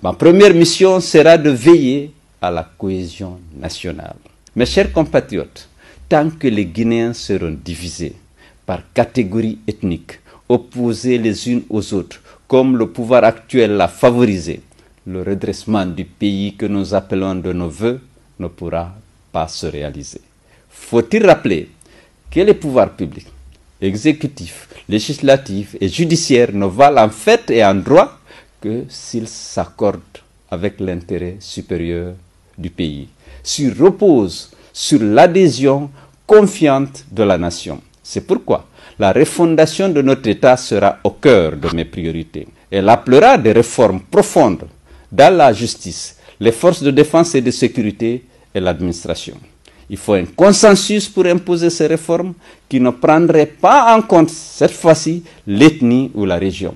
Ma première mission sera de veiller à la cohésion nationale. Mes chers compatriotes, tant que les Guinéens seront divisés par catégories ethniques, opposés les unes aux autres, comme le pouvoir actuel l'a favorisé, le redressement du pays que nous appelons de nos voeux ne pourra pas se réaliser. Faut-il rappeler que les pouvoirs publics, exécutifs, législatifs et judiciaires ne valent en fait et en droit que s'ils s'accordent avec l'intérêt supérieur du pays, repose sur l'adhésion confiante de la nation. C'est pourquoi la refondation de notre État sera au cœur de mes priorités. Elle appellera des réformes profondes dans la justice, les forces de défense et de sécurité et l'administration. Il faut un consensus pour imposer ces réformes qui ne prendraient pas en compte cette fois-ci l'ethnie ou la région.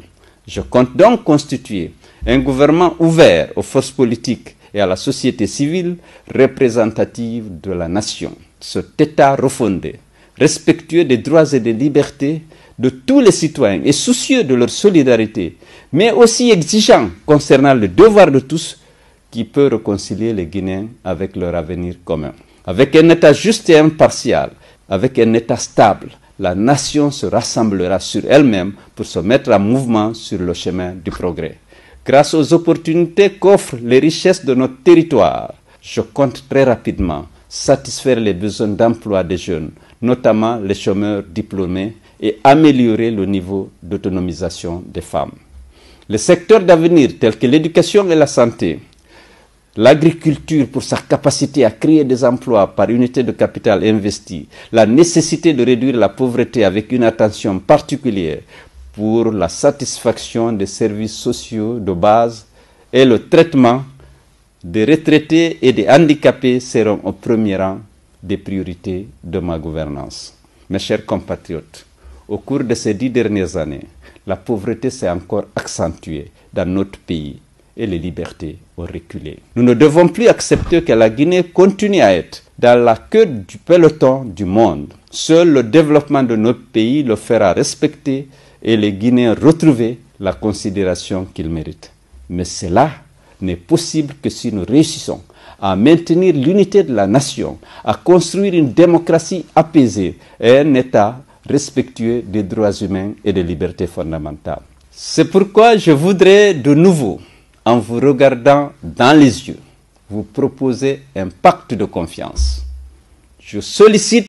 Je compte donc constituer un gouvernement ouvert aux forces politiques et à la société civile représentative de la nation. Cet État refondé, respectueux des droits et des libertés de tous les citoyens et soucieux de leur solidarité, mais aussi exigeant concernant le devoir de tous qui peut réconcilier les Guinéens avec leur avenir commun. Avec un État juste et impartial, avec un État stable, la nation se rassemblera sur elle-même pour se mettre en mouvement sur le chemin du progrès. Grâce aux opportunités qu'offrent les richesses de notre territoire, je compte très rapidement satisfaire les besoins d'emploi des jeunes, notamment les chômeurs diplômés, et améliorer le niveau d'autonomisation des femmes. Les secteurs d'avenir tels que l'éducation et la santé, l'agriculture pour sa capacité à créer des emplois par unité de capital investi, la nécessité de réduire la pauvreté avec une attention particulière pour la satisfaction des services sociaux de base et le traitement des retraités et des handicapés seront au premier rang des priorités de ma gouvernance. Mes chers compatriotes, au cours de ces 10 dernières années, la pauvreté s'est encore accentuée dans notre pays et les libertés ont reculé. Nous ne devons plus accepter que la Guinée continue à être dans la queue du peloton du monde. Seul le développement de notre pays le fera respecter et les Guinéens retrouver la considération qu'ils méritent. Mais cela n'est possible que si nous réussissons à maintenir l'unité de la nation, à construire une démocratie apaisée et un État respectueux des droits humains et des libertés fondamentales. C'est pourquoi je voudrais de nouveau, en vous regardant dans les yeux, vous proposer un pacte de confiance. Je sollicite